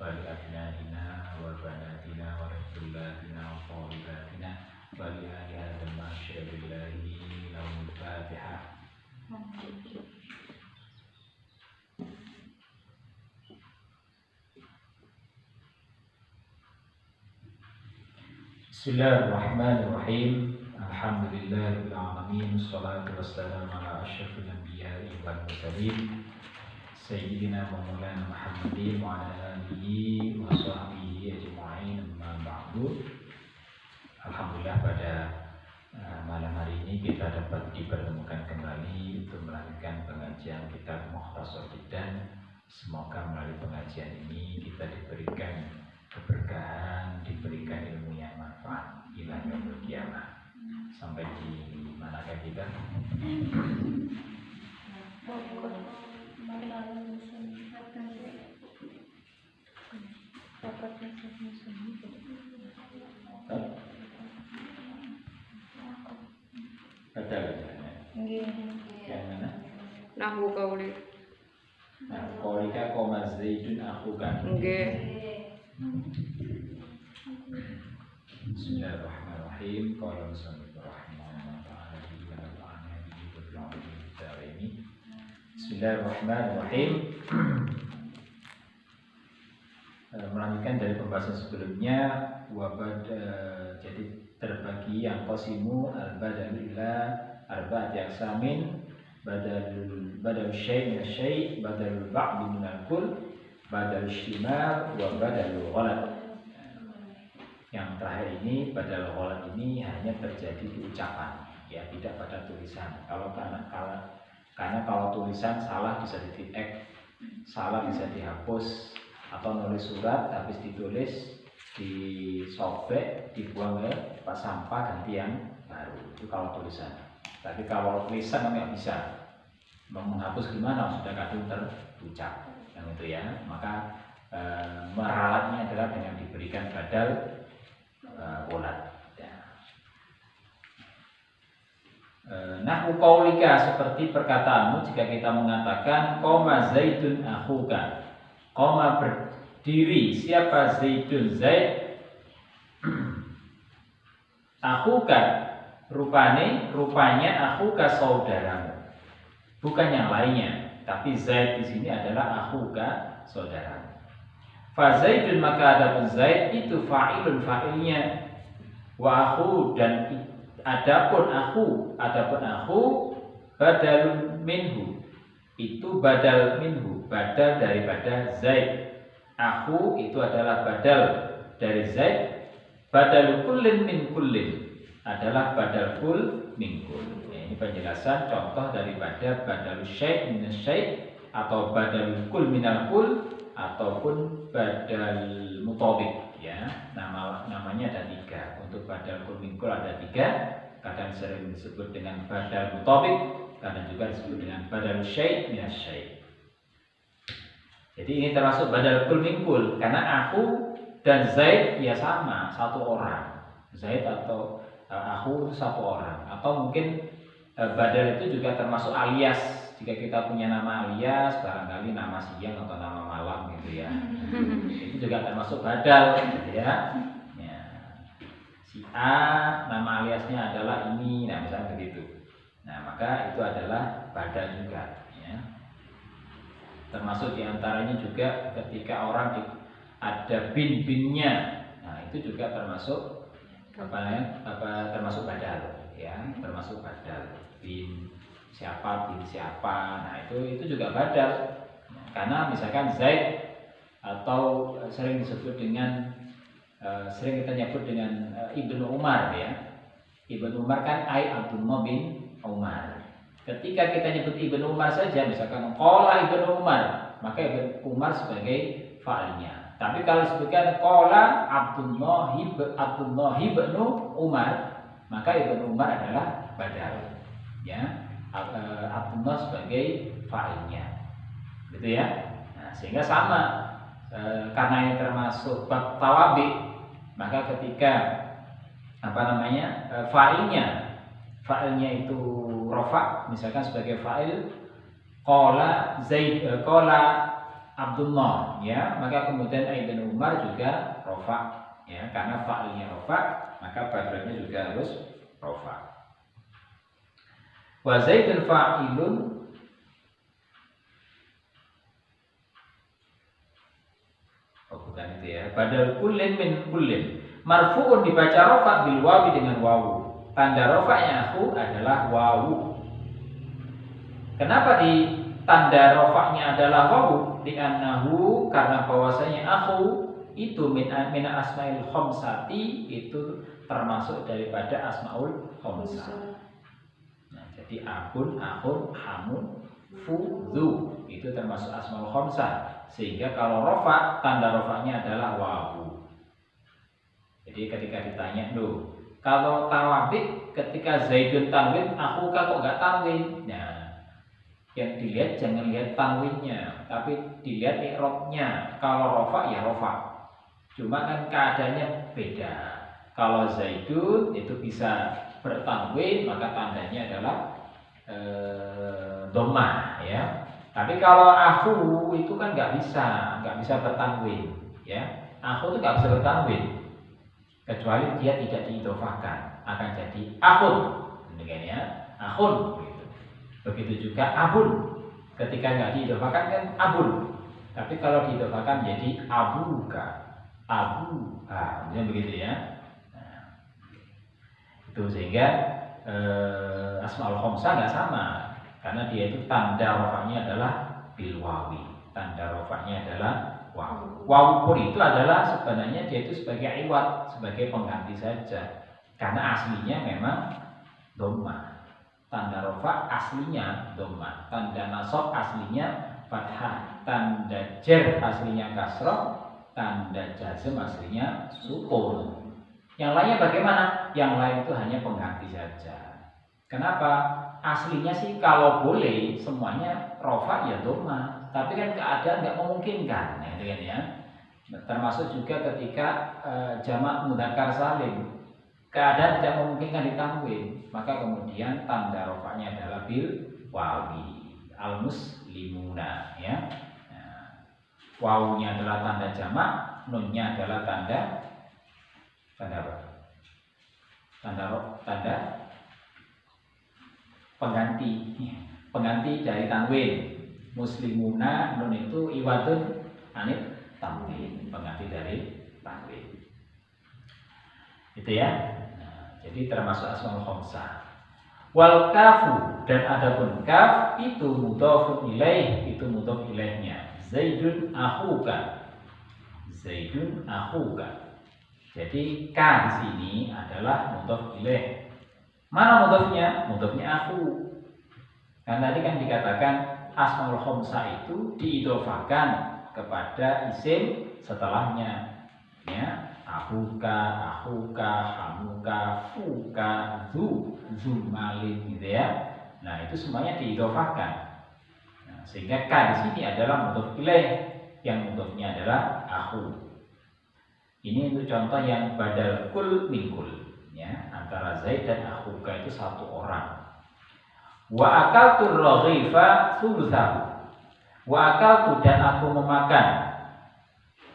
ولأبنائنا وبناتنا ورسولاتنا وطالباتنا ولأهل هذا المعشر بالله لهم الفاتحة. Bismillahirrahmanirrahim. Alhamdulillahirabbil alamin. Wassalatu wassalamu ala asyrafil anbiya'i wal mursalin sayyidina wa maulana Muhammadin wa ala alihi wa sahbihi ajma'in. Amma ba'du. Alhamdulillah pada malam hari ini kita dapat dipertemukan kembali untuk melanjutkan pengajian kitab Mukhtasar Jiddan. Semoga melalui pengajian ini kita diberikan keberkahan, diberikan ilmu yang manfaat ila yaumil qiyamah. Sampai di manakah kita? Ada yang mana? Nahwu qauli. Nah, qaulika qoma zaidun akhuka. Nggih. Bismillahirrahmanirrahim. Qala musannif rahimahullah ta'ala ini. Bismillahirrahmanirrahim. Melanjutkan dari pembahasan sebelumnya, jadi terbagi yang qasimu al-badal ila arba'ati aqsamin, badal syai' min syai', badal ba'd min al-kull, badal istimal wa badal ghalat. Yang terakhir ini, badal ghalat ini hanya terjadi di ucapan, ya, tidak pada tulisan. Karena kalau tulisan salah bisa di-tick, salah bisa dihapus, atau nulis surat habis ditulis disobek, dibuang ke tempat sampah, ganti yang baru. Itu kalau tulisan. Tapi kalau tulisan nggak bisa, mau menghapus gimana, sudah kadung terucap, yang itu ya. Maka meralatnya adalah dengan diberikan badal ghalat. Nahwu qaulika, seperti perkataanmu jika kita mengatakan qoma zaidun akhuka. Qoma berdiri siapa Zaidun, Zaid. Akhuka rupanya akhuka saudaramu, bukan yang lainnya, tapi Zaid di sini adalah akhuka saudaramu. Fa Zaidun, maka adapun Zaid itu fa'ilun, fa'ilnya, wa akhu, dan adapun akhu badalun minhu, itu badal minhu, badal daripada Zaid. Akhu itu adalah badal dari Zaid. Badal kullin min kullin adalah badal kull min kull. Ini penjelasan contoh daripada badal syai' min syai', atau badal kull minal kull, ataupun badal mutabik, ya. Namanya ada tiga. Untuk badal kull min kull ada tiga. Kadang sering disebut dengan badal mutabik, kadang juga disebut dengan badal syai' min syai'. Jadi ini termasuk badal kull min kull, karena aku dan Zaid ya sama, satu orang. Zaid atau aku itu satu orang. Atau mungkin badal itu juga termasuk alias. Jika kita punya nama alias, barangkali nama siang atau nama malam gitu ya. Itu juga termasuk badal gitu ya. Si A nama aliasnya adalah ini, nah misalnya begitu. Nah maka itu adalah badal juga, ya. Termasuk diantaranya juga ketika orang ada bin-binnya, nah itu juga termasuk termasuk badal, ya, termasuk badal. Bin siapa, nah itu juga badal. Karena misalkan Zaid, atau sering disebut dengan sering kita nyebut dengan Ibnu Umar, ya. Ibnu Umar kan Abdullah bin Umar. Ketika kita nyebut Ibnu Umar saja, misalkan qala Ibnu Umar, maka Ibnu Umar sebagai fa'ilnya. Tapi kalau disebutkan qala Abdullah ibnu Umar, maka Ibnu Umar adalah badal, ya. Abdullah sebagai fa'ilnya, gitu ya. Nah, sehingga sama, karena ini termasuk bab tawabi, maka ketika fa'ilnya itu rafa, misalkan sebagai fa'il qala Zaid, qala Abdullah, ya, maka kemudian Ibnu Umar juga rofa, ya, karena fa'ilnya rofa, maka badalnya juga harus rofa. Wa Zaidun fa'ilun, oh bukan itu ya, badal kullin min kullin, marfu'un dibaca rofa bil wawi dengan wawu, tanda rofanya aku adalah wawu. Kenapa di tanda rofaknya adalah wawu? Li'annahu, karena bahwasanya aku itu min asmaul khamsati, itu termasuk daripada asmaul khamsah. Nah, jadi abun, akhun, hamun, fu, dhu itu termasuk asmaul khamsah. Sehingga kalau rofak, tanda rofaknya adalah wawu. Jadi ketika ditanya, loh, kalau tawabik ketika Zaidun tanwin, aku kok nggak tanwin? Nah, yang dilihat jangan lihat tanwinnya, tapi dilihat i'rabnya. Kalau rofa ya rofa, cuma kan keadaannya beda. Kalau Zaidun itu bisa bertanwin, maka tandanya adalah dhammah, ya. Tapi kalau aku itu kan nggak bisa bertanwin, ya. Aku itu nggak bisa bertanwin kecuali dia tidak diidhofahkan, akan jadi akhun, demikian ya, akhun. Begitu juga abun, ketika nggak diidhofahkan kan abun, tapi kalau diidhofahkan jadi abuka, abuha, begitu ya. Nah, itu sehingga asmaul khamsah nggak sama, karena dia itu tanda rofanya adalah bil wawi, tanda rofanya adalah wawu. Wawu pun itu adalah sebenarnya dia itu sebagai iwat, sebagai pengganti saja, karena aslinya memang dhammah. Tanda rofa aslinya dhammah, tanda nasab aslinya fathah, tanda jar aslinya kasrah, tanda jazm aslinya sukun. Yang lainnya bagaimana? Yang lain itu hanya pengganti saja. Kenapa? Aslinya sih kalau boleh semuanya rofa ya dhammah, tapi kan keadaan nggak memungkinkan, ya, kan ya. Termasuk juga ketika jamak mudzakkar salim, keadaan tidak memungkinkan ditanwin, maka kemudian tanda rofanya adalah bil wawi, al muslimuna, ya. Nah, wawunya adalah tanda jamak, nunnya adalah tanda apa? Tanda pengganti dari tanwin. Muslimuna, nun itu iwadun anit tanwin, pengganti dari tanwin. Itu ya. Jadi termasuk asmaul khamsah. Wal kafu, dan adapun kaf itu mudhofun ilaih, itu mudhof ilaihnya. Zaidun akhuka. Zaidun akhuka. Jadi ka di sini adalah mudhof ilaih. Mana mudhofnya? Mudhofnya aku. Karena tadi kan dikatakan asmaul khamsah itu diidhofahkan kepada isim setelahnya. Ya. Ahuka, hamuka, fuka, zumalin, gitu ya. Nah, itu semuanya diidhofahkan. Nah, sehingga ka di sini adalah mudhof ilaih, yang mudhofnya adalah aku. Ini untuk contoh yang badal kul min kul, ya, antara Zaid dan ahuka itu satu orang. Wa akaltu raghifa thulutsahu. Wa akaltu, dan aku memakan.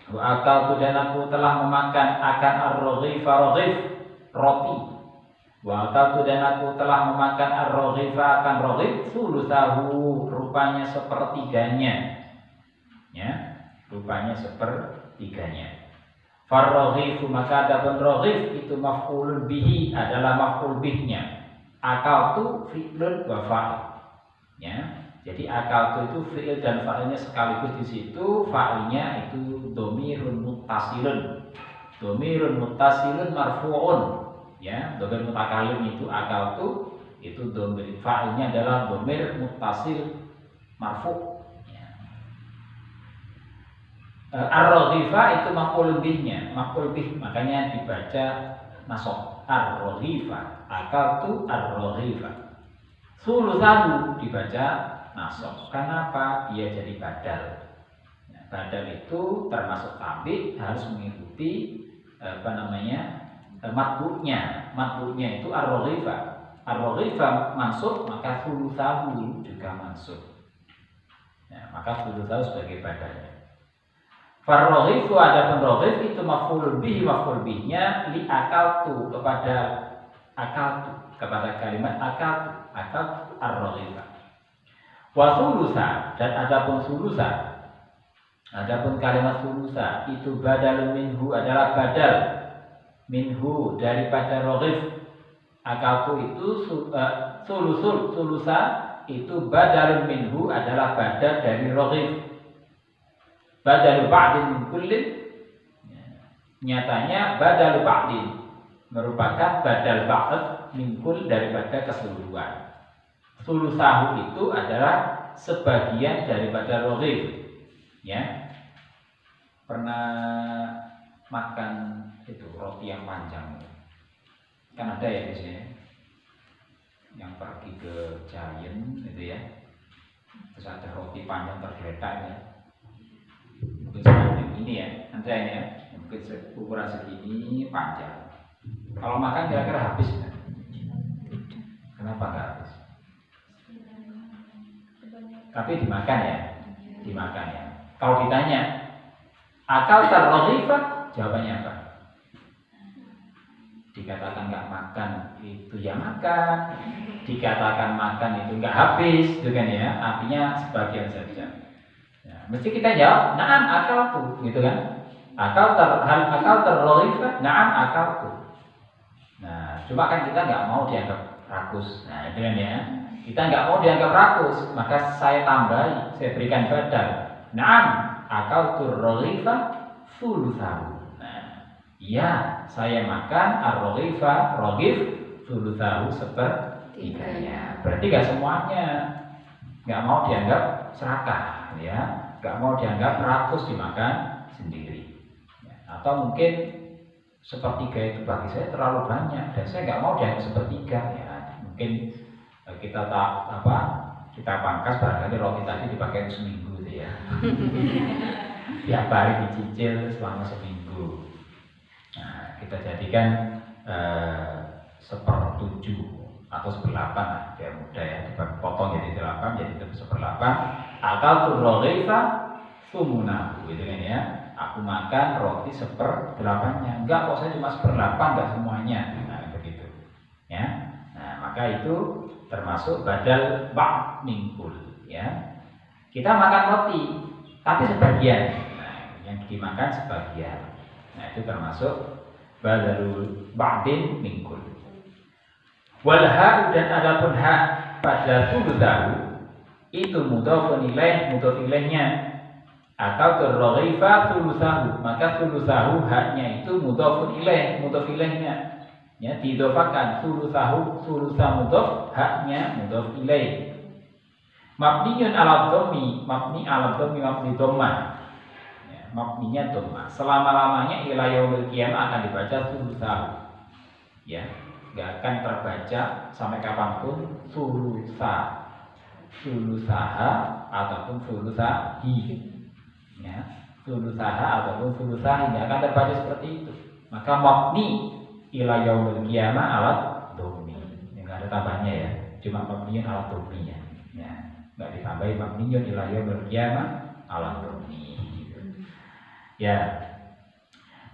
Wa akaltu, dan aku telah memakan akan ar-raghifa, raghif roti. Wa akaltu, dan aku telah memakan ar-raghifa akan raghif thulutsahu, rupanya sepertiganya. Ya, rupanya sepertiganya. Far-raghifu, maka adapun raghif itu maf'ulun bihi, adalah maf'ul bihnya. Akaltu fi'lun wa fa'il. Ya. Jadi akal itu fi'il dan fa'ilnya sekaligus di situ. Fa'ilnya itu dhamirun muttasilun. Dhamirun muttasilun marfu'un. Ya, dhamir mutakallim itu akal itu dhamir. Fa'ilnya adalah dhamir muttasil marfu'. Ya. Ar-raghifa itu maf'ul bihnya, maf'ul bih, makanya dibaca nasab. Ar-raghifa, akaltu ar-raghifa. Thulutsahu dibaca nasab. Kenapa? Dia jadi badal. Nah, badal itu termasuk tabi, harus mengikuti matbu'nya. Matbu'nya itu ar-raghifa. Ar-raghifa mansub, maka thulutsahu juga mansub. Nah, maka thulutsahu sebagai badalnya. Farroghifu adapun roghif itu maf'ulun bihi, maf'ul bihnya li akaltu, kepada akaltu, kepada kalimat akaltu ar-roghifa. Wa sulusa, dan adapun sulusa, adapun kalimat sulusa itu badal minhu, adalah badal minhu daripada roghif. Akaltu itu sulusa itu badal minhu, adalah badal dari roghif. Badal ba'din min kullin, nyatanya badal ba'din merupakan badal ba'd min kull, daripada keseluruhan. Sulusahu itu adalah sebagian daripada roghif. Ya, pernah makan itu roti yang panjang, kan ada ya di sini yang pergi ke Giant itu ya, terus ada roti panjang tergeletak ya, mungkin semacam ini ya, ada ini ya, mungkin ukuran segini panjang. Kalau makan kira-kira habis ya? Kenapa nggak habis? Tapi dimakan ya, dimakan ya. Kalau ditanya akal tarroghifah, jawabannya apa? Dikatakan nggak makan itu ya makan, dikatakan makan itu nggak habis, itu kan ya, artinya sebagian saja. Ya, mesti kita jawab, na'am akal tuh, gitu kan? Akal tarroghifah, na'am akal tuh. Nah, cuma kan kita nggak mau dianggap rakus, nah itu kan ya. Kita nggak mau dianggap rakus, maka saya tambahi, saya berikan badal. Na'am akal tarroghifah sulusahu. Ya, saya makan ar-roghifah, roghif sulusahu, sepertiganya. Berarti gak semuanya, gak mau dianggap serakah, ya, gak mau dianggap rakus dimakan sendiri. Ya, atau mungkin sepertiga itu bagi saya terlalu banyak dan saya gak mau dianggap sepertiga. Ya, mungkin kita kita pangkas barangkali roti tadi dipakai seminggu, gitu ya. Tiap hari dicicil selama seminggu. Nah, kita jadikan 1/7 atau 1/8 lah, biar mudah ya, dipotong jadi 8, jadi 1/8. Akal turroghifah sumunahu, gitu kan ya. Aku makan roti 1/8-nya. Enggak kok, saya cuma 1/8, enggak semuanya. Nah, begitu. Ya. Nah, maka itu termasuk badal ba'd min kull, ya. Kita makan roti, tapi sebagian. Nah, yang dimakan sebagian. Nah, itu termasuk badalul ba'din min kull. Wal ha, dan adapun hak pada sulusahu itu mudhafun ilaih, mudhaf ilaihnya. Atau tarroghifah sulusahu, maka sulusahu haknya itu mudhafun ilaih, mudhaf ilaihnya. Ya, diidhofakan sulusahu, sulusa mudhaf, haknya mudhaf ilaih. Mabniyun ala dhammi, mabni ala dhammi, mabni dhammah. Mabninya dhammah. Selama-lamanya ila yaumil qiyamah akan dibaca sulusahu. Ya, enggak akan terbaca sampai kapanpun sulusa, sulusaha ataupun sulusahi. Ya, sulusaha ataupun sulusahi enggak akan terbaca seperti itu. Maka mabni ila yaumil qiyamah alat dhammi. Enggak ada tambahnya ya, cuma mabniyun ala dhammi ya. Ya, enggak ditambahi mabniyun ila yaumil qiyamah alat dhammi. Ya,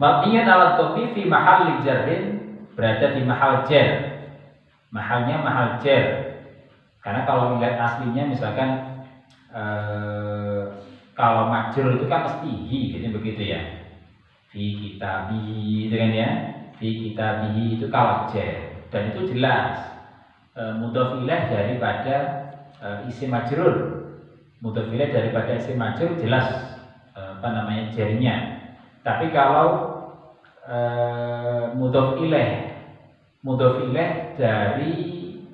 mabniyun ala dhammi fi mahalli jarrin, berada di mahal jar. Mahalnya mahal jar. Karena kalau lihat aslinya misalkan kalau majrur itu kan mesti hi, jadi begitu ya. Fi kitabihi, itu kan ya. Fi kitabihi itu kalau jar, dan itu jelas mudhaf ilaih daripada isim majrur. Mudhaf ilaih daripada isim majrur jelas jarinya. Tapi kalau mudhaf ilaih dari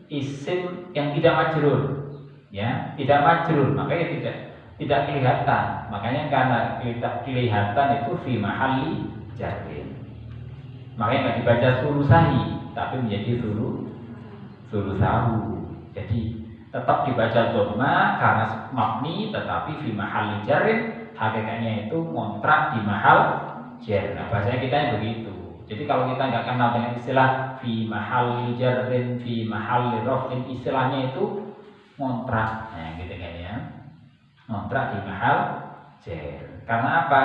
isim yang tidak majrur, ya, tidak majrur, makanya tidak kelihatan. Makanya karena kelihatan itu fi mahalli jarrin, makanya nggak dibaca sulusahi, tapi menjadi sulusahu. Jadi tetap dibaca dhamma karena mabni, tetapi fi mahalli jarrin, hakikatnya itu ngontrak di mahal jar. Nah, bahasanya kita yang begitu. Jadi kalau kita nggak kenal dengan istilah fi mahalli jarrin, fi mahalli raf'in, istilahnya itu ngontrak. Nah, gitu kan ya. Ngontrak di mahal jar. Karena apa?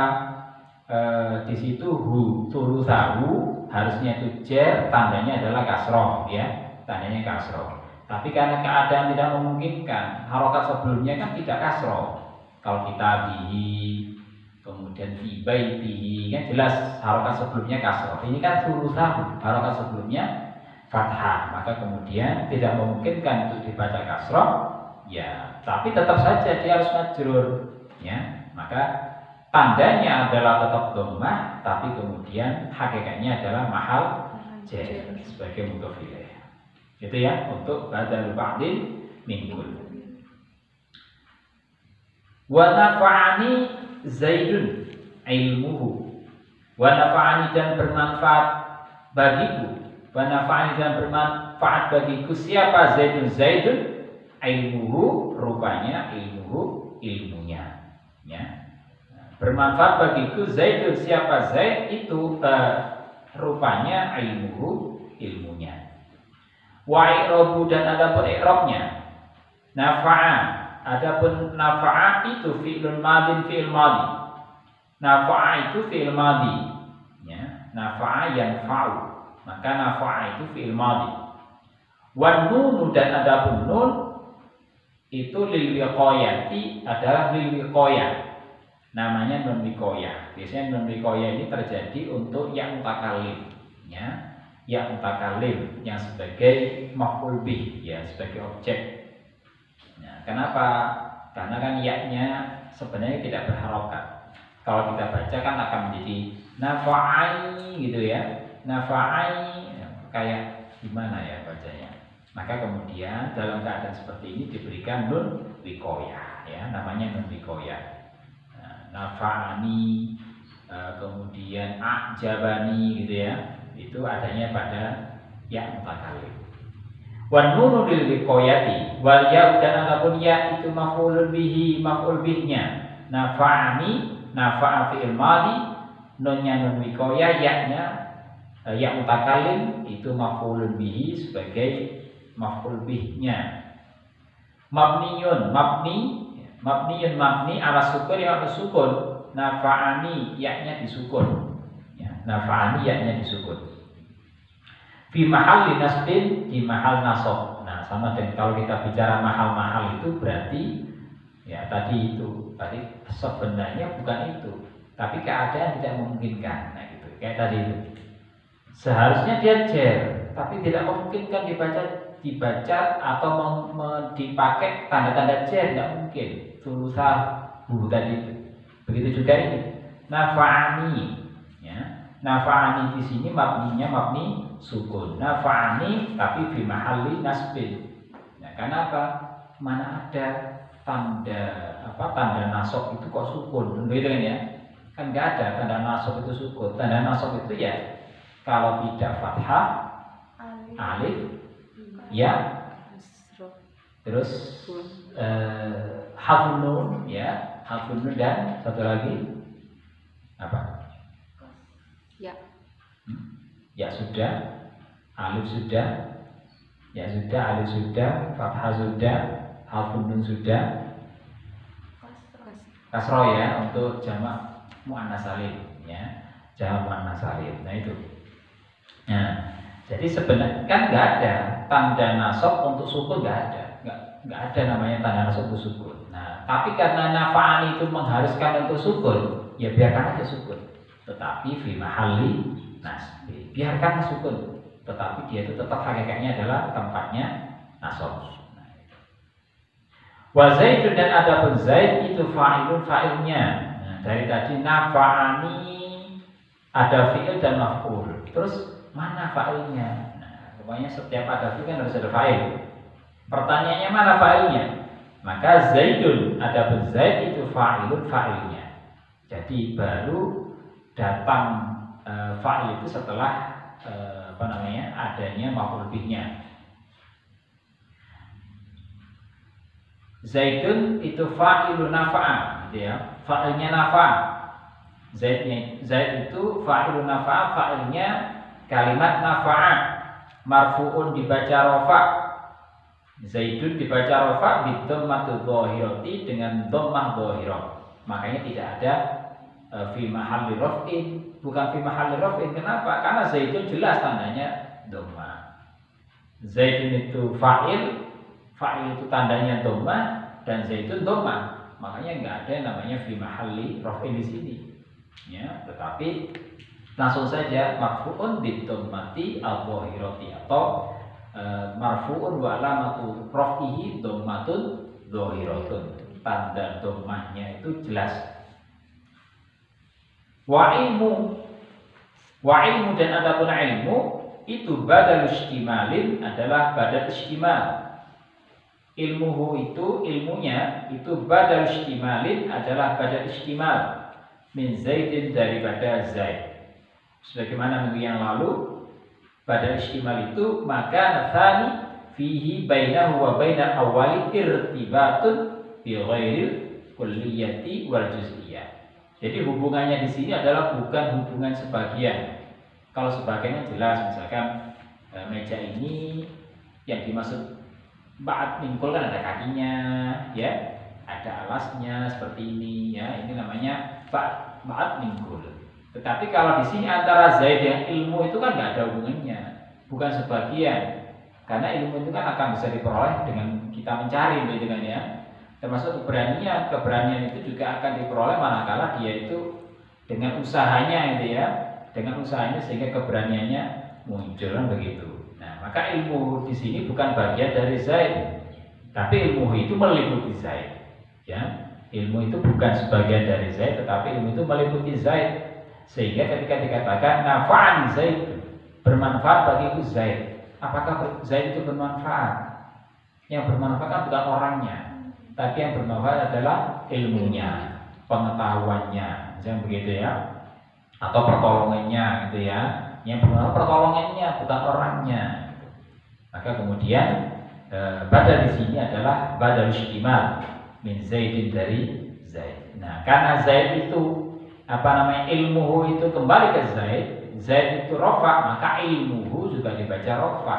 di situ sulusahu harusnya itu jer, tandanya adalah kasroh ya, tandanya kasroh. Tapi karena keadaan tidak memungkinkan, harokat sebelumnya kan tidak kasroh. Kalau kita bihi, kemudian fi baitihi, kan jelas harokat sebelumnya kasroh. Ini kan sulusahu, harokat sebelumnya fathah, maka kemudian tidak memungkinkan untuk dibaca kasroh, ya. Tapi tetap saja dia harus majrur, ya. Maka tandanya adalah tetap dhammah, tapi kemudian hakikatnya adalah mahal jar sebagai mudhof ilaih. Itu ya untuk badal ba'din min kul. Wa nafa'ani Zaidun ilmuhu. Wa nafa'ani dan bermanfaat bagiku. Wa nafa'ani dan bermanfaat bagiku siapa Zaidun ilmuhu, rupanya ilmuhu ilmunya, ya. Bermanfaat bagiku Zaidun, siapa Zaid itu rupanya ilmuhu ilmunya. Wa i'rabu dan adapun i'rabnya nafa'a, adapun nafa'a itu fi'lun madin fi'il madhi. Nafa'a itu fi'il madhi, ya. Nafa'a yanfa'u, maka nafa'a itu fi'il madhi. Wan nun dan adapun nun itu lil wiqayati, adalah lil wiqayah, namanya nun wiqayah. Biasanya nun wiqayah ini terjadi untuk ya mutakallim, ya. Ya mutakallim yang sebagai maf'ul bih, ya, sebagai objek. Nah, kenapa? Karena kan ya-nya sebenarnya tidak berharokat. Kalau kita baca kan akan menjadi nafa'ai gitu ya. Nafa'ai, ya, kayak gimana ya bacanya. Maka kemudian dalam keadaan seperti ini diberikan nun wiqayah, ya, namanya nun wiqayah. Nah, nafa'ani, kemudian a'jabani gitu ya. Itu adanya pada ya mutakallim. Wan nunu lil wiqayati wal ya dan adapun ya itu maf'ulun bihi, maf'ul bihnya. Nafa'ani, nafa'a fi'il madhi, nunnya nun wiqayah, ya-nya ya mutakallim itu maf'ulun bihi sebagai maf'ul bihnya. Mabniyun, mabniyun mabni ala sukun, ya sukun. Nafa'ani, ya-nya disukun. Nafa'ani ya-nya disukun. Fi mahalli nasbin, di mahal nasab. Nah, sama dengan kalau kita bicara mahal-mahal itu berarti ya tadi sebenarnya bukan itu, tapi keadaan tidak memungkinkan. Nah, gitu. Kayak tadi itu. Seharusnya dia jer, tapi tidak memungkinkan dibaca atau dipakai tanda-tanda jer, tidak mungkin. Sulusahu tadi itu. Begitu juga ini. Nafa'ani, ya. Nafa'ani di sini mabninya mabni sukun. Nafa'ani tapi fi mahalli nasbin. Nah, karena apa? Mana ada tanda nasab itu kok sukun, begitu kan ya? Kan nggak ada tanda nasab itu sukun. Tanda nasab itu ya kalau tidak fathah, alif, ya, terus harfun nun, ya, harfun nun dan satu lagi apa? Ya sudah, alif sudah, ya sudah, alif sudah, fathah sudah, harfun nun sudah, kasroh ya untuk jamak muannas salim, ya, jamak muannas salim. Nah itu. Nah, jadi sebenarnya kan nggak ada tanda nasab untuk sukun, nggak ada namanya tanda nasab untuk sukun. Nah, tapi karena nafa'ani itu mengharuskan untuk sukun, ya biarkan aja sukun. Tetapi fi mahalli nasbi, biarkan sukun, tetapi dia itu tetap hakikatnya adalah tempatnya nasab. Wa Zaidun dan adapun Zaid itu fa'ilun, fa'ilnya. Nah, dari tadi nafa'ani ada fi'il dan maf'ul. Terus mana fa'ilnya? Nah, pokoknya setiap ada fi'il kan harus ada fa'il. Pertanyaannya mana fa'ilnya? Maka Zaidun adapun Zaid itu fa'ilun, fa'ilnya. Jadi baru datang fa'il itu setelah adanya maf'ul bihnya. Zaidun itu fa'ilun nafa'a, gitu ya. Fa'ilnya nafa'. Zaid itu fa'ilun nafa'a, fa'ilnya kalimat nafa'a. Marfu'un dibaca rafa'. Zaidun dibaca rafa' bidhammatul dhahirati dengan dhammah dhahirah. Makanya tidak ada fi mahalli raf'in, bukan fi mahalli raf'in. Kenapa? Karena zaidun jelas tandanya dhamma. Zaidun itu fa'il, fa'il itu tandanya dhamma, dan zaidun dhamma. Makanya nggak ada yang namanya fi mahalli raf'in di sini. Ya, tetapi langsung saja marfu'un bid dhammati adh-dhahirati, atau marfu'un wa alamatu raf'ihi dhammatun dhahiratun. Tanda dhammahnya itu jelas. Wa ilmu dan adapun ilmu itu badal istimalin adalah badal istimal. Ilmuhu itu ilmunya itu badal istimalin adalah badal istimal min zaidin daripada zaid. Sebagaimana minggu yang lalu, badal istimal itu maka nathani fihi bainahu wa bainal awwali irtibatun bi ghairil kulliyati wal juz'iyah. Jadi hubungannya di sini adalah bukan hubungan sebagian. Kalau sebagiannya jelas, misalkan meja ini yang dimaksud ba'at mingkul kan ada kakinya, ya, ada alasnya seperti ini, ya, ini namanya ba'at mingkul. Tetapi kalau di sini antara zaid dan ilmu itu kan nggak ada hubungannya, bukan sebagian, karena ilmu itu kan akan bisa diperoleh dengan kita mencari, begitu kan ya. Termasuk keberanian itu juga akan diperoleh manakala dia itu dengan usahanya itu ya, dengan usahanya sehingga keberaniannya muncul begitu. Nah, maka ilmu di sini bukan bagian dari zaid, tapi ilmu itu meliputi zaid. Ya, ilmu itu bukan sebagian dari zaid, tetapi ilmu itu meliputi zaid. Sehingga ketika dikatakan nafa'ani zaid, bermanfaat bagiku zaid. Apakah zaid itu bermanfaat? Yang bermanfaat kan bukan orangnya, tapi yang bermanfaat adalah ilmunya, pengetahuannya, jangan begitu ya, atau pertolongannya gitu ya. Yang bermanfaat pertolongannya, bukan orangnya. Maka kemudian badal di sini adalah badal istimal min zaidin dari zaid. Nah, karena zaid itu ilmuhu itu kembali ke zaid, zaid itu rofa, maka ilmuhu juga dibaca rofa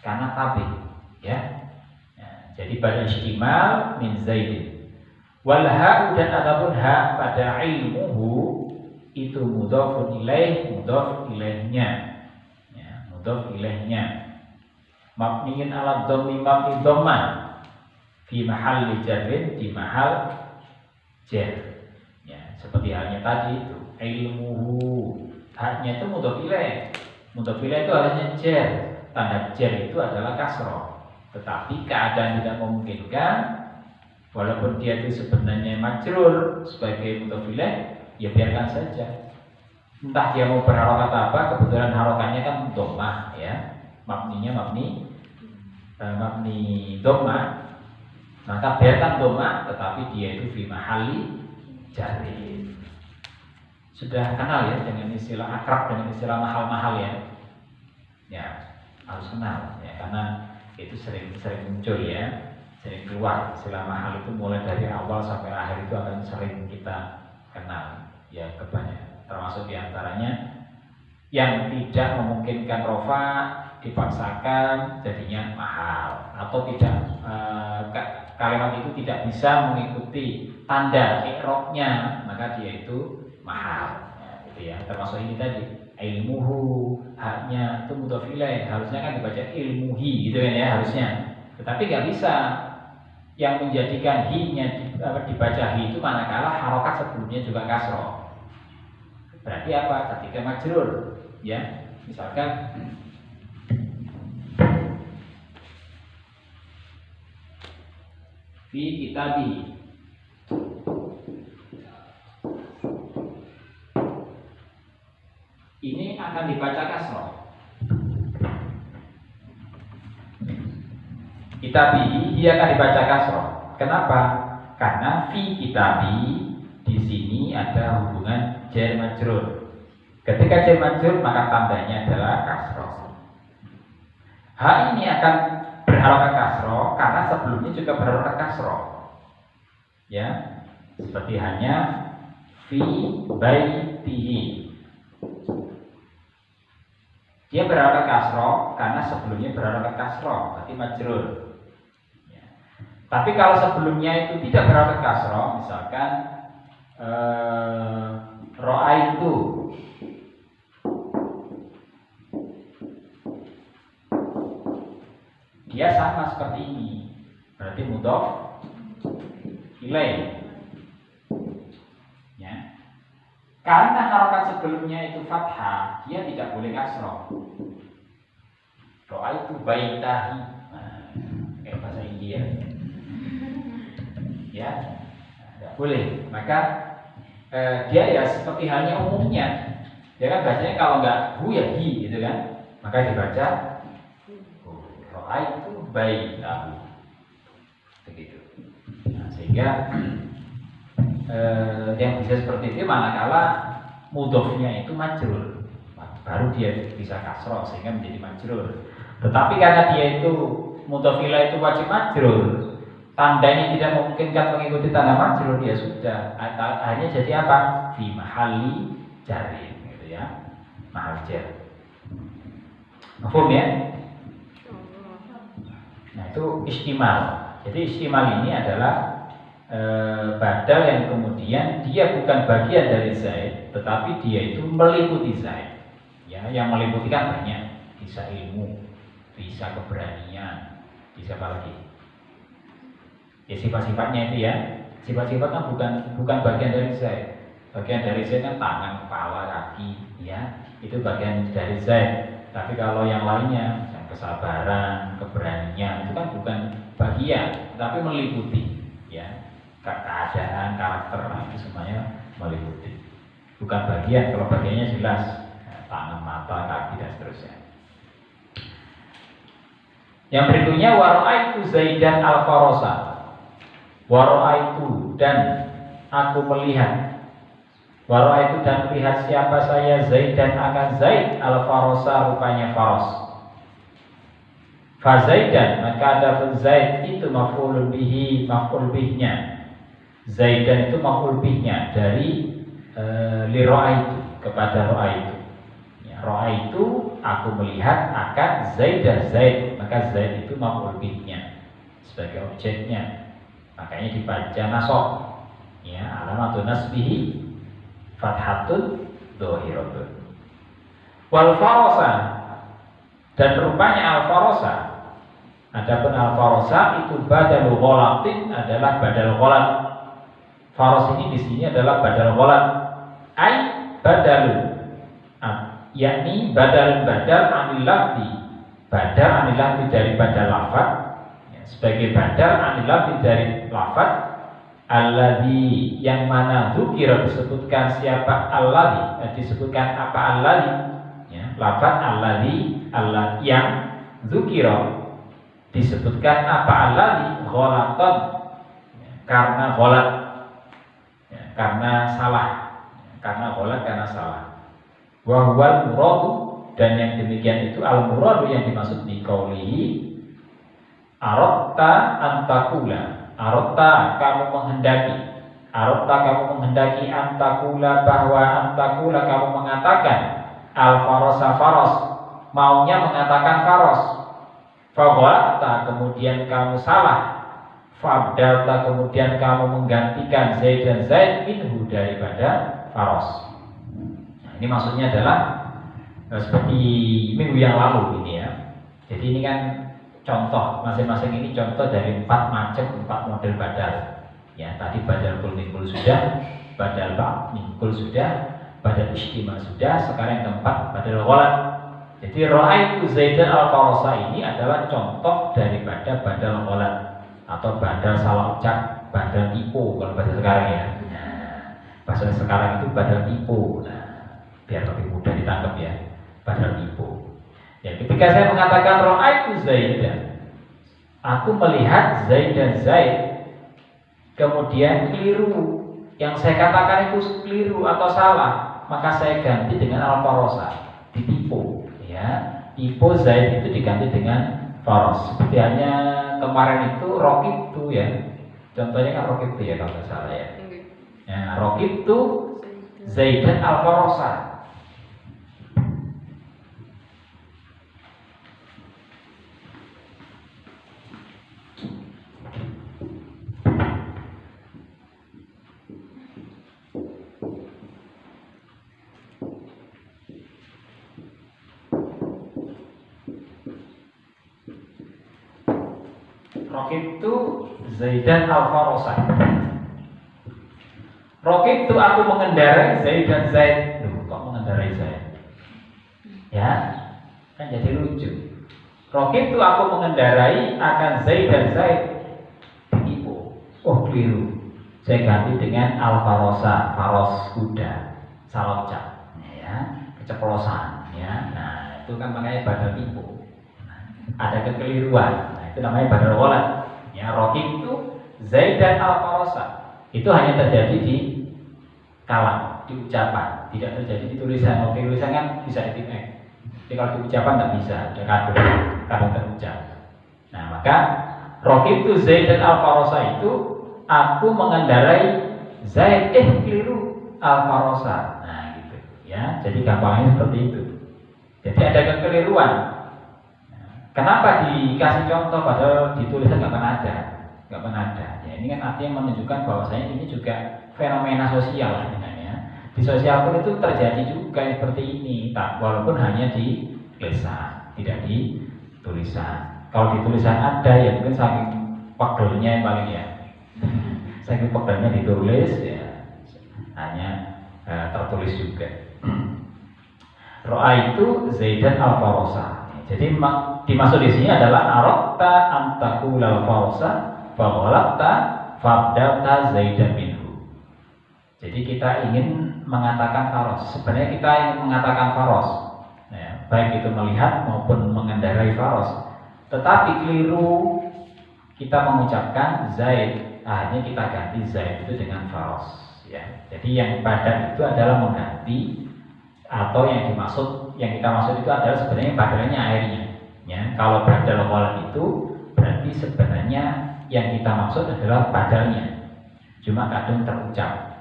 karena tabi, ya. Jadi badal istimal min zaidin. Wal ha'u dan adapun ha pada ilmuhu itu mudhafun ilaih, mudhaf ilaihnya. Ya, mudhaf ilaihnya. Mabniun ala dhammi mabni dhamman fi mahalli jarrin, di mahal jar. Ya, seperti halnya tadi itu ilmuhu. Haknya itu mudhaf ilaih. Mudhaf ilaih itu harusnya jar. Tanda jar itu adalah kasrah. Tetapi keadaan tidak memungkinkan, walaupun dia itu sebenarnya majrur sebagai mudhaf ilaih, ya biarkan saja. Entah dia mau berharokat apa, kebetulan harokannya kan dhammah, ya, mabninya mabni dhammah, maka biarkan dhammah, tetapi dia itu fi mahalli jarrin. Sudah kenal ya dengan istilah akrab, dengan istilah mahal-mahal ya. Ya, harus kenal ya, karena itu sering muncul ya, sering keluar istilah mahal itu mulai dari awal sampai akhir itu akan sering kita kenal ya, kebanyakan termasuk diantaranya yang tidak memungkinkan rofa dipaksakan jadinya mahal, atau tidak kalimat itu tidak bisa mengikuti tanda i'rabnya, maka dia itu mahal ya, gitu ya. Termasuk ini tadi ilmuhu, haknya itu mudhaf ilaih, harusnya kan dibaca ilmuhi gitu kan ya, harusnya. Tetapi nggak bisa, yang menjadikan hi-nya dibaca hi itu manakala harokat sebelumnya juga kasroh. Berarti apa? Ketika majrur ya, misalkan fi kitabi, ini akan dibaca kasroh. Kitabi dia akan dibaca kasroh. Kenapa? Karena fi kitabi di sini ada hubungan jar majrur. Ketika jar majrur maka tandanya adalah kasroh. Ha ini akan berharokat kasroh karena sebelumnya juga berharokat kasroh. Ya, seperti hanya fi baitihi. Dia berharokat kasroh karena sebelumnya berharokat kasroh, berarti majrur. Ya. Tapi kalau sebelumnya itu tidak berharokat kasroh, misalkan Ra'aitu. Dia sama seperti ini. Berarti mudhof ilaih. Ya. Karena harokat sebelumnya itu fathah, dia tidak boleh kasroh. Ra'aitu baitahi. Nah, kayak bahasa India. Ya, tidak boleh. Maka dia ya seperti halnya umumnya. Dia kan bacanya kalau nggak hu ya hi gitu kan. Maka dibaca ra'aitu baitahu. Begitu. Nah, sehingga yang bisa seperti itu manakala mudhofnya itu majrur, baru dia bisa kasroh sehingga menjadi majrur. Tetapi karena dia itu mudhof ilaih itu wajib majrur, tandanya tidak memungkinkan mengikuti tanda majrur, ya sudah, akhirnya jadi apa? Fi mahalli jarin, gitu ya, mahal jar. Mafhum ya? Nah itu istimal. Jadi istimal ini adalah badal yang kemudian dia bukan bagian dari zaid, tetapi dia itu meliputi zaid. Ya, yang meliputi kan banyak, bisa ilmu, bisa keberanian, bisa apa lagi? Ya sifat-sifatnya itu ya, sifat-sifat kan bukan bagian dari zaid. Bagian dari zaid kan tangan, kepala, kaki, ya itu bagian dari zaid. Tapi kalau yang lainnya, kesabaran, keberanian itu kan bukan bagian, tapi meliputi, ya. Keadaan, karakter, itu semuanya meliputi. Bukan bagian, kalau bagiannya jelas tangan, mata, kaki, dan seterusnya. Yang berikutnya wara'aitu Zaidan al-Farasa. Wara'aitu dan aku melihat. Wara'aitu dan melihat siapa saya Zaidan akan Zaid al-Farasa, rupanya Faras. Fazaidan, maka ada Zaid itu maf'ul bihi, maf'ul bihnya. Zaidan itu maf'ul bihnya dari li ra'aitu, kepada ra'aitu. Ya, ra'aitu aku melihat akan Zaidan Zaid, maka Zaid itu maf'ul bihnya sebagai objeknya. Makanya dibaca nasab. Ya, alamatun nasbihi fathatun dhahiratun. Wal farasa, dan rupanya al farasa. Adapun al farasa itu badal ghalatin, adalah badal ghalat. Faros ini di sini adalah badal ghalat. Ai badalun, yakni badal anil lafzi, badal anil lafzi dari badal lafaz, ya, sebagai badal anil lafzi dari lafaz alladzi, yang mana dzukira disebutkan siapa alladzi, disebutkan apa alladzi, ya, lafaz alladzi, yang dzukira disebutkan apa alladzi ghalatan, ya, karena ghalat, ya, karena salah, ya, karena ghalat, karena salah. Wa huwal muradu, dan yang demikian itu al muradu yang dimaksud di qaulihi aratta antakula. Aratta kamu menghendaki, aratta kamu menghendaki, antakula bahwa antakula kamu mengatakan, al farasa faras, maunya mengatakan faras. Faghalta, kemudian kamu salah. Fabdalta, kemudian kamu menggantikan Zaid dan Zaid minhu, daripada faras. Nah, ini maksudnya adalah seperti minggu yang lalu ini ya. Jadi ini kan contoh, masing-masing ini contoh dari 4 model badal. Ya, tadi badal kul mingkul sudah, badal ba' mingkul sudah, badal istimal sudah, sekarang yang keempat badal ghalat. Jadi ra'aitu Zaidan al-Farasa ini adalah contoh daripada badal ghalat atau badal salah ucap, badal tipu kalau bahasa sekarang ya. Nah, bahasa sekarang itu badal tipu. Nah, biar lebih mudah ditangkap ya, badal tipu. Ya, ketika saya mengatakan ra'aitu Zaidan, aku melihat Zaid dan Zaid, kemudian keliru, yang saya katakan itu keliru atau salah, maka saya ganti dengan al-Farasa, ditipu. Ya, tipu Zaid itu diganti dengan faras. Seperti hanya kemarin itu rokib tu ya, contohnya kan rokib tu ya kalau tidak salah ya. Ya, rokib tu Zaidan al-Farasa. Raqibtu Zaidan al-Farasa. Raqibtu aku mengendarai Zaid dan Zaid. Loh, kok mengendarai Zaid? Ya, kan jadi lucu. Raqibtu aku mengendarai akan Zaid dan Zaid. Tipu. Oh, keliru. Saya ganti dengan al-Farasa, faros kuda, salocap, ya, keceplosan, ya. Nah, itu kan makanya badal tipu. Ada kekeliruan. Nah, itu namanya badal ghalat. Ya, Raqibtu Zaid dan al-Farasa. Itu hanya terjadi di kalam, di ucapan, tidak terjadi di tulisan. Kalau tulisan kan bisa ditipek. Jadi kalau di ucapan tidak bisa, ada kadang terucap. Nah, maka Raqibtu Zaid dan al-Farasa itu aku mengendarai Zaid, keliru al-Farasa. Nah, gitu. Ya, jadi gampangnya seperti itu. Jadi ada kekeliruan. Kenapa dikasih contoh padahal di tulisan nggak pernah ada? Nggak pernah ada. Ya, ini kan artinya menunjukkan bahwasanya ini juga fenomena sosial sebenarnya. Di sosial pun itu terjadi juga seperti ini, walaupun hanya di lisan, tidak di tulisan. Kalau di tulisan ada ya mungkin saking pagelnya yang paling ya. Saking pagelnya ditulis ya hanya tertulis juga. Ro'a itu Zaidan al-Farasa. Jadi dimaksud di sini adalah arokta antakul al-Farasa faghalabta fabdalta Zaidan minhu. Jadi kita ingin mengatakan faros. Sebenarnya kita ingin mengatakan faros, ya, baik itu melihat maupun mengendarai faros. Tetapi keliru kita mengucapkan Zaid. Akhirnya kita ganti Zaid itu dengan faros. Ya. Jadi yang badal itu adalah mengganti, atau yang kita maksud itu adalah sebenarnya badalnya airnya. Ya. Kalau badal ghalat itu berarti sebenarnya yang kita maksud adalah badalnya, cuma kadang terucap.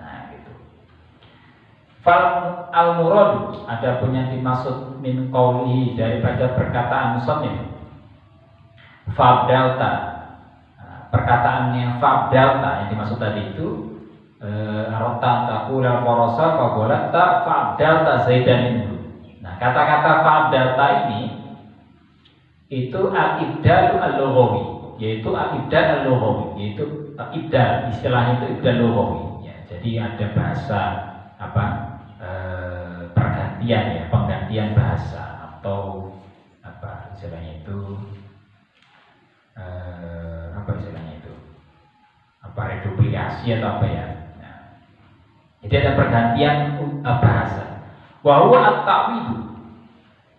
Fal al-murad ada punya dimaksud min qawlihi daripada perkataan musannif fabdalta. Perkataannya fabdalta yang dimaksud tadi itu arota taqul al-farasa faghalata fabdalta Zaidan itu. Nah, kata-kata fabdalta ini itu al-ibdal al-lughawi, yaitu al-ibdal al-lughawi, yaitu ibdal, istilahnya itu ibdal lughawi. Ya, jadi ada bahasa pergantian, ya, penggantian bahasa atau apa istilahnya itu reduplikasi atau apa ya. Nah, jadi ada pergantian bahasa. Wa huwa at-ta'widu.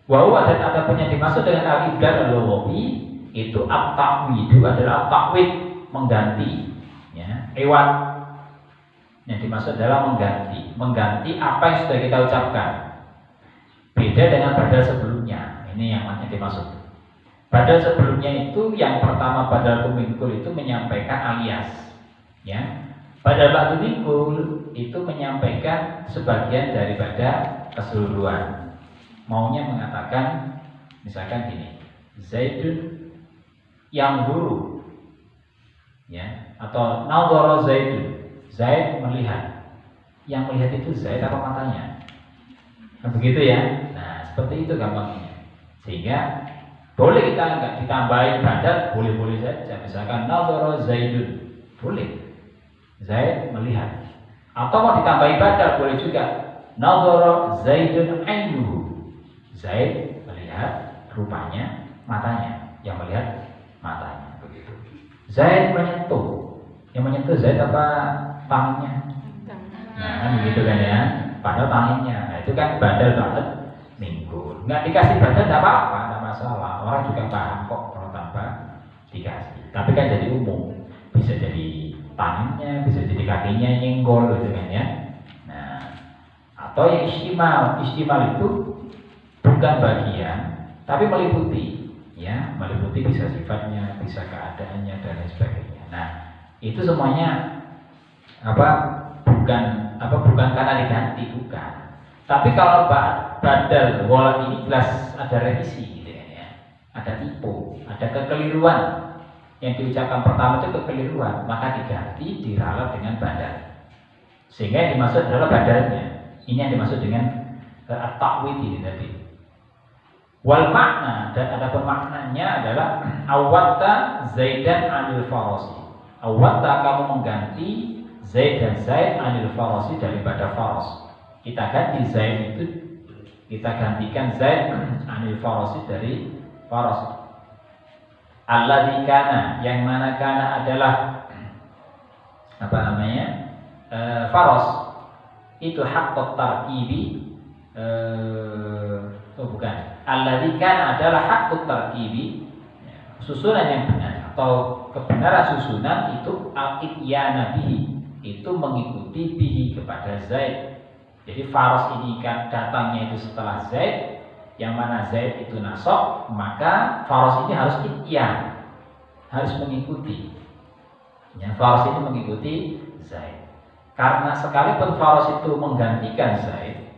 Wa huwa dan ada punya dimaksud dengan al-ibdal al-lughawi itu at-ta'widu adalah at-ta'wid, mengganti, ya, iwat. Yang dimaksud adalah mengganti apa yang sudah kita ucapkan. Beda dengan badal sebelumnya. Ini yang dimaksud. Badal sebelumnya itu yang pertama badal kumingkul itu menyampaikan alias, ya. Badal ba'du mingkul itu menyampaikan sebagian daripada keseluruhan. Maunya mengatakan misalkan gini, Zaidun yang guru, ya, atau nadhara Zaidun. Zaid melihat. Yang melihat itu Zaid apa matanya? Nah, begitu ya. Nah, seperti itu gampangnya. Sehingga boleh kita enggak ditambahin badal, boleh-boleh saja. Misalkan nadhara Zaidun, boleh. Zaid melihat. Atau mau ditambahin badal, boleh juga. Nadhara Zaidun ainuhu. Zaid melihat rupanya matanya, yang melihat matanya, begitu. Zaid menyentuh. Yang menyentuh Zaid apa tangannya? Nah, kan begitu kan ya. Padahal tangannya. Nah, itu kan badal banget minggu. Nggak dikasih badal tidak apa-apa, tidak masalah. Orang juga paham kok kalau tanpa dikasih. Tapi kan jadi umum. Bisa jadi tangannya, bisa jadi kakinya nyenggol gitu kan ya. Nah, atau yang istimal. Istimal itu bukan bagian, tapi meliputi. Ya, meliputi bisa sifatnya, bisa keadaannya dan lain sebagainya. Nah, itu semuanya bukan karena diganti, bukan. Tapi kalau badal ghalat ini jelas ada revisi gitu ya. Ada tipu, ada kekeliruan. Yang diucapkan pertama itu kekeliruan, maka diganti diralat dengan badal. Sehingga yang dimaksud adalah badalnya. Ini yang dimaksud dengan at-ta'wid ini tadi. Wal makna, dan adapun maknanya adalah awatta Zaidan anil farasi. Awatta, kamu mengganti Zaid dan Zaid anil farasi, daripada faras. Kita ganti Zaid itu, kita gantikan Zaid anil farasi, dari faras. Alladzi kana, yang mana kana adalah apa namanya, faras itu haqqut tarkibi, bukan, alladzi kana adalah haqqut tarkibi, susunan yang benar atau kebenaran susunan itu al-ityana bihi, itu mengikuti bihi kepada Zaid. Jadi faras ini kan datangnya itu setelah Zaid, yang mana Zaid itu nasab, maka faras ini harus ityan, harus mengikuti. Ya, faras ini mengikuti Zaid. Karena sekalipun faras itu menggantikan Zaid,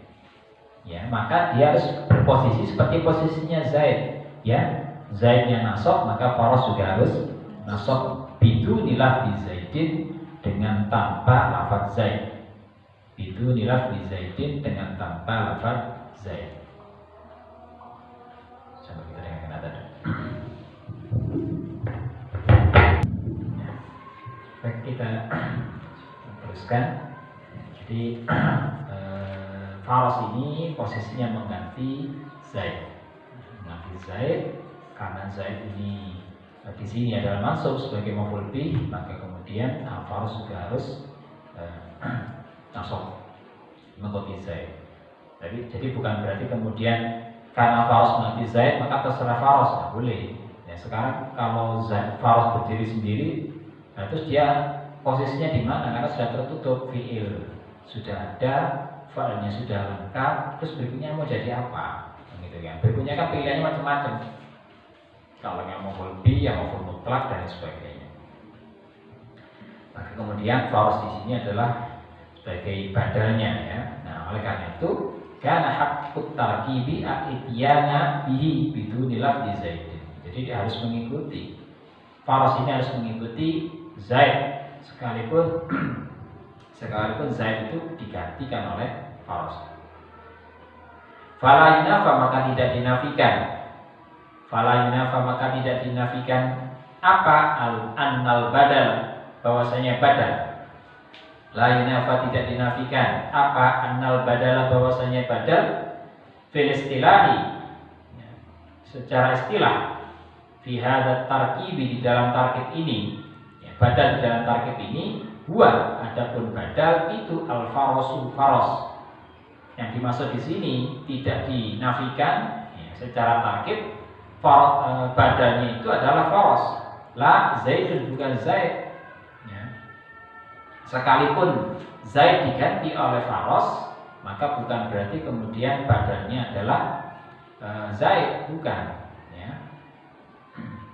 ya, maka dia harus berposisi seperti posisinya Zaid. Ya, Zaidnya nasab, maka faras juga harus nasab. Biduni lafzi Zaidin, dengan tanpa lafaz Zaid. Biduni lafzi Zaidin, dengan tanpa lafaz Zaid. Coba kita dengarkan tadi. Baik, kita teruskan. Jadi faras ini posisinya mengganti Zaid. Mengganti Zaid, karena Zaid ini di sini adalah mansub sebagai maf'ul bih, maka kemudian faras juga harus nasab mengganti Zaid. Jadi bukan berarti kemudian karena faras mengganti Zaid maka terserah faras, nggak boleh. Ya, sekarang kalau faras berdiri sendiri, nah, terus dia posisinya di mana? Karena sudah tertutup, fiil sudah ada, fa'ilnya sudah lengkap, terus berikutnya mau jadi apa? Gitu kan. Berikutnya kan pilihannya macam-macam. Kalau yang mau lebih, yang mau mutlak dan sebagainya. Maka kemudian faras di sini adalah sebagai badalnya, ya. Nah, oleh karena itu, karena haqqut tarkibi al-ityana bihi biduni lafzi Zaid. Jadi dia harus mengikuti. Faras ini harus mengikuti Zaid, sekalipun Zaid itu digantikan oleh faras. Fala yunafa, maka tidak dinafikan. Fala yunafa, maka tidak dinafikan apa? Annal badal, bahwasanya badal. La yunafa, tidak dinafikan apa? Annal badal, bahwasanya badal. Fil istilahi, secara istilah. Fi hadza tarkibi, di dalam tarkib ini, ya, badal di dalam tarkib ini, huwa, adapun badal itu al-farasu, faras. Yang dimaksud di sini tidak dinafikan, ya, secara tarkib. Badalnya itu adalah faras. La Zaidun, bukan Zaid, ya. Sekalipun Zaid diganti oleh faras, maka bukan berarti kemudian badalnya adalah Zaid, bukan, ya.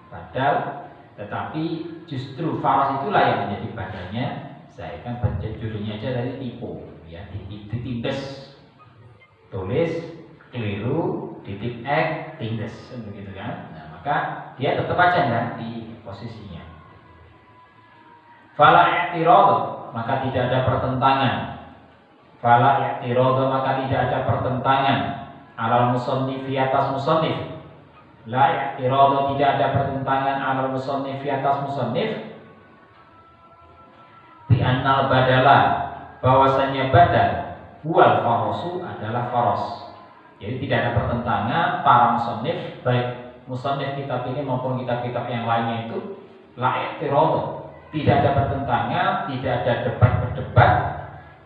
Badal, tetapi justru faras itulah yang menjadi badalnya Zaid. Kan judulnya aja dari tipu, ya, ditindes, tulis keliru, titik X, tindes, begitu kan. Nah, maka dia tetap aja ganti posisinya. Fala i'tirad, maka tidak ada pertentangan. Fala i'tirad, maka tidak ada pertentangan. Alal musannif, atas musannif. La i'tirad, tidak ada pertentangan alal musannif, atas musannif. Bi annal badala, bahwasanya badal huwal farasu, adalah faras. Jadi tidak ada pertentangan para musannif, baik musannif kitab ini maupun kitab-kitab yang lainnya itu la i'tirad, tidak ada pertentangan, tidak ada debat-berdebat.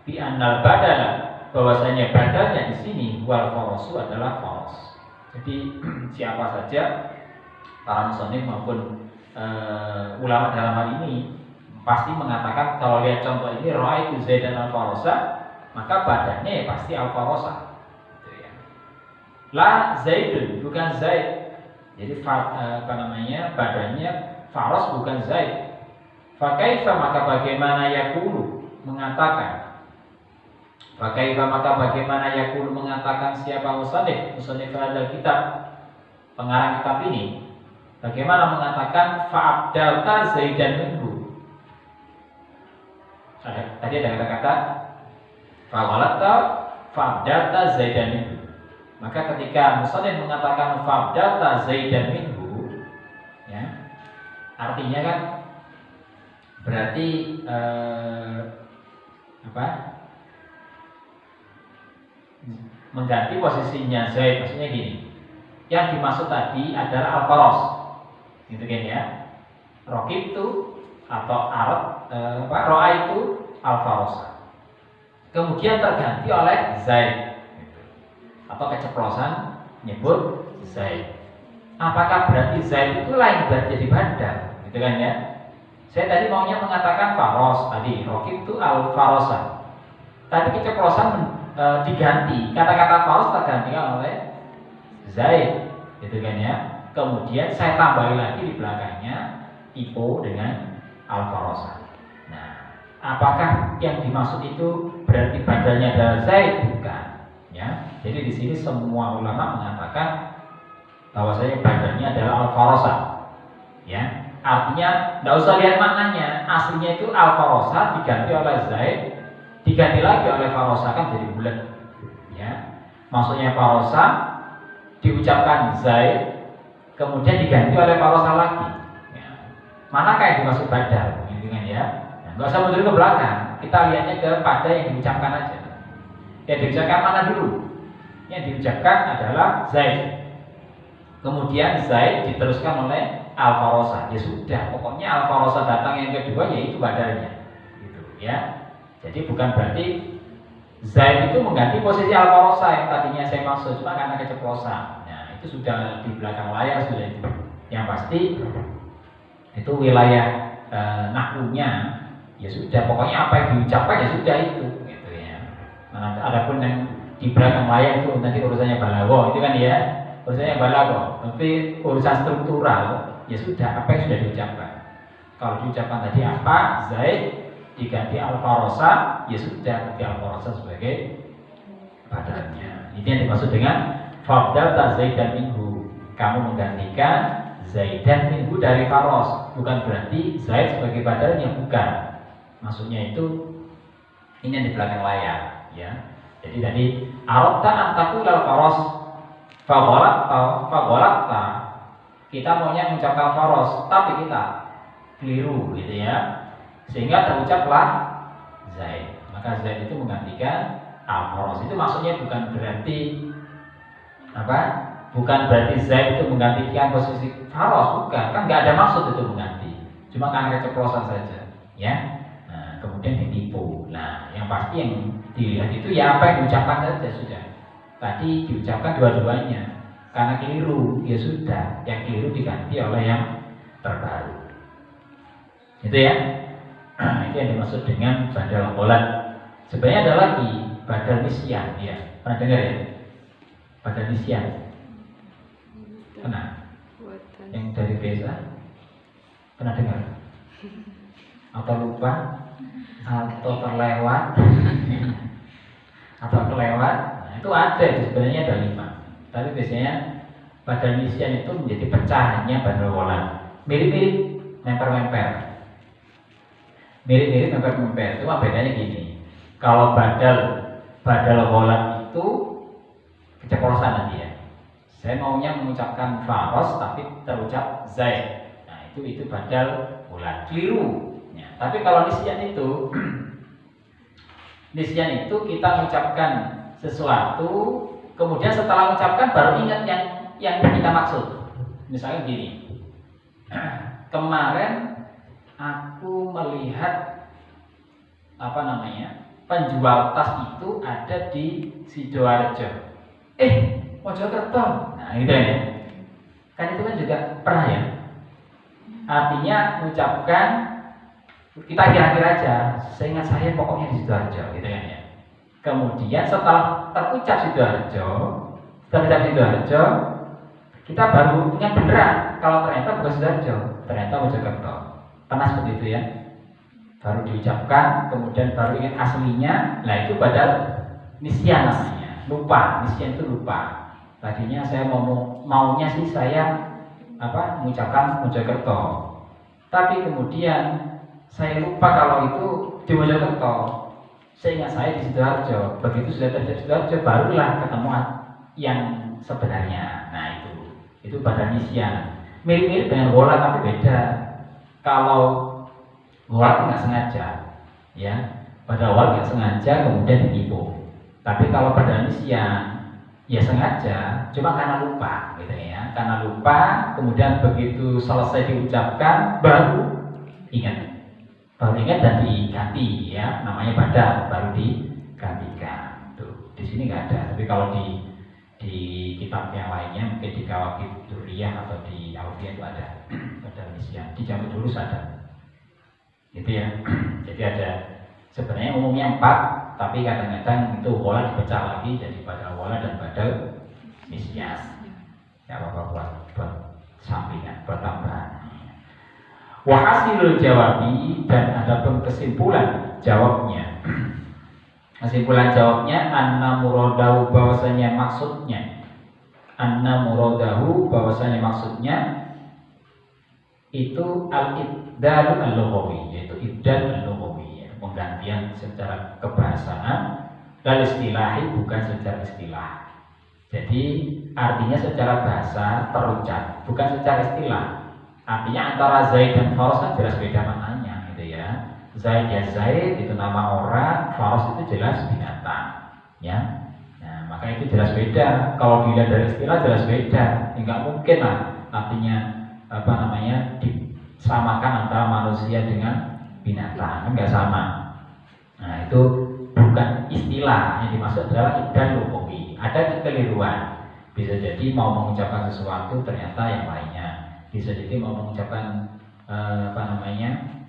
Bi annal badala, bahwasanya badalnya di sini wal farasu, adalah faras. Jadi siapa saja para musannif maupun ulama dalam hal ini pasti mengatakan, kalau lihat contoh ini ra'aitu Zaidan al-farasa, maka badannya ya pasti al-farasa. La Zaidun, bukan Zaid. Jadi badannya faras, bukan Zaid. Fakaifa, maka bagaimana yakulu, mengatakan. Fakaifa, maka bagaimana yakulu, mengatakan siapa musannif hadzal kitab, pengarang kitab ini, bagaimana mengatakan fa'abdalta Zaidan minhu. Tadi ada kata-kata fa'abdalta Zaidan minhu. Maka ketika musannif mengatakan fabdalta Zaidan minhu, ya, artinya kan berarti mengganti posisinya Zaid, maksudnya gini. Yang dimaksud tadi adalah al-faros, gitu kan ya. Rokib itu atau roa itu al-faros. Kemudian terganti oleh Zaid, gitu. Atau keceplosan nyebut Zaid. Apakah berarti Zaid itu lain berarti jadi badal, gitu kan ya? Saya tadi maunya mengatakan faros tadi, rokib itu al-farosa. Tapi keceplosan diganti, kata-kata faros tergantikan oleh Zaid, gitu kan ya. Kemudian saya tambahin lagi di belakangnya ipo dengan al-farosa. Nah, apakah yang dimaksud itu berarti badalnya adalah Zaid? Bukan, ya. Jadi di sini semua ulama mengatakan bahwasanya badalnya adalah al-farosa, ya. Artinya tidak usah lihat maknanya, aslinya itu al-farosa diganti oleh Zaid, diganti lagi oleh farosa, kan jadi bulat, ya. Maksudnya farosa diucapkan Zaid, kemudian diganti oleh farosa lagi, ya. Manakah yang dimaksud badal, gitu kan ya? Nah, nggak usah mundur ke belakang, kita lihatnya kepada yang diucapkan aja. Yang diucapkan mana dulu? Yang diucapkan adalah Zaid. Kemudian Zaid diteruskan oleh al-farosa. Ya sudah, pokoknya al-farosa datang yang kedua yaitu badalnya, gitu ya. Jadi bukan berarti Zaid itu mengganti posisi al-farosa yang tadinya saya maksud, cuma karena keceplosan. Nah, itu sudah di belakang layar sudah itu. Yang pasti itu wilayah nahwunya, ya sudah, pokoknya apa yang diucapkan ya sudah itu, gitu ya. Nah, adapun yang di belakang layar itu nanti urusannya balaghah, itu kan ya, urusannya balaghah. Tapi urusan struktural ya sudah, apa yang sudah diucapkan. Kalau diucapkan tadi apa, Zaid diganti al-farosa, ya sudah, ganti al-farosa sebagai badalnya. Ini yang dimaksud dengan fabdalta Zaidan minhu, kamu menggantikan Zaidan minhu dari faros. Bukan berarti Zaid sebagai badalnya, bukan. Maksudnya itu ini yang di belakang layar, ya. Jadi tadi aradta antakul al-faros fagolakta, kita maunya mengucapkan faros, tapi kita keliru, gitu ya. Sehingga terucaplah Zaid. Maka Zaid itu menggantikan al-faros. Itu maksudnya bukan berarti bukan berarti Zaid itu menggantikan posisi faros, bukan. Kan nggak ada maksud itu mengganti. Cuma karena keceplosan saja, ya. Nah, kemudian ditipu. Nah, yang pasti yang dilihat itu ya apa yang diucapkan saja sudah. Tadi diucapkan dua-duanya. Karena keliru, ya sudah. Yang keliru diganti oleh yang terbaru. Itu ya. Itu yang dimaksud dengan badal qolat. Sebenarnya ada lagi badal nisyan, ya. Pernah dengar ya? Badal nisyan. Pernah? Yang dari desa? Pernah dengar? Atau lupa? Atau terlewat? Atau kelewat? Nah, itu ada, sebenarnya ada 5. Tapi biasanya badal nisyan itu menjadi pecahannya badal qolat. Mirip-mirip memper-memper. Mirip-mirip memper-memper, cuma bedanya gini. Kalau badal qolat itu keceplosan nanti ya. Saya maunya mengucapkan faros tapi terucap Zaid. Nah, itu badal qolat, keliru. Ya, tapi kalau nisyan itu kita mengucapkan sesuatu, kemudian setelah mengucapkan baru ingat yang kita maksud. Misalnya gini. Kemarin aku melihat penjual tas itu ada di Sidoarjo. Mojokerto. Nah, gitu ya. Kan itu kan juga pernah ya. Artinya mengucapkan, kita kira-kira aja, seingat saya pokoknya di Sidoarjo, gitu kan ya. Kemudian setelah terucap Sidoarjo, kita baru ingat beneran kalau ternyata bukan Sidoarjo, ternyata Mojokerto. Pernah seperti itu ya. Baru diucapkan, kemudian baru ingat aslinya. Nah, itu badal nisyan namanya. Lupa, nisyan itu lupa. Tadinya saya maunya sih saya mengucapkan Mojokerto. Tapi kemudian saya lupa kalau itu di Mojokerto. Seingat saya di Sidoarjo. Begitu sudah terjadi Sidoarjo, barulah ketemu yang sebenarnya. Nah itu pada nisyan. Mirip-mirip dengan wala tapi beda. Kalau wala nggak sengaja, ya pada awal nggak sengaja kemudian ditipu. Tapi kalau pada nisyan ya sengaja, cuma karena lupa, gitu ya. Karena lupa, kemudian begitu selesai diucapkan baru ingat dan diganti, ya namanya badal, baru digantikan. Tuh di sini nggak ada. Tapi kalau di kitab yang lainnya, mungkin di Kawakib Duriyah atau di Alfiyah itu ada badal nisyan. Di Jamu Durus ada, gitu ya. Jadi ada sebenarnya umumnya 4. Tapi kadang-kadang itu wala dipecah lagi jadi badal wala dan badal nisyan. Ya apa-apa buat sampingan, buat tambahan. Wa hasilul jawabi, dan adapun kesimpulan jawabnya. Kesimpulan jawabnya anna muradahu, bahwasanya maksudnya itu al-ibdal al-lughawi, yaitu ibdal al-lughawi, penggantian secara kebahasaan, dan istilahi bukan secara istilah. Jadi artinya secara bahasa terucap, bukan secara istilah. Artinya antara Zaid dan Faros kan jelas beda maknanya, gitu ya. Zaid ya Zaid itu nama orang, Faros itu jelas binatang, ya. Nah maka itu jelas beda. Kalau dilihat dari istilah jelas beda. Enggak mungkin lah artinya disamakan antara manusia dengan binatang, enggak sama. Nah itu bukan istilah, yang dimaksud adalah ibdal lughawi. Ada kekeliruan, bisa jadi mau mengucapkan sesuatu ternyata yang lainnya, bisa jadi mau mengucapkan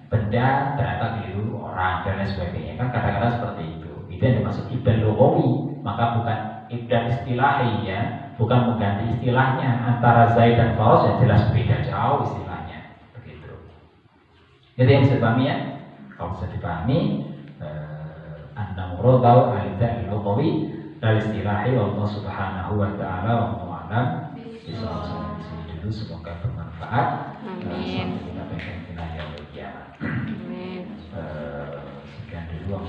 benda ternyata keliru orang dan lain sebagainya, kan kadang-kadang seperti itu. Itu yang dimaksud ibdal lughawi, maka bukan ibdal istilahi, ya, bukan mengganti istilahnya. Antara Zaid dan Faros ya jelas beda jauh istilahnya, begitu. Jadi yang bisa dipahami, ya, kalau bisa dipahami, anna muradau al-ibdal lughawi dari istilahi Allah Subhanahu wa taala wa ta'ala. Bisa di sini dulu, semoga bermanfaat. Amin. Sampai kita pengen kiamat. Amin. Sekian dulu,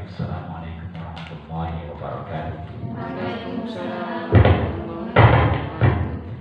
Assalamualaikum warahmatullahi wabarakatuh. Waalaikumsalam.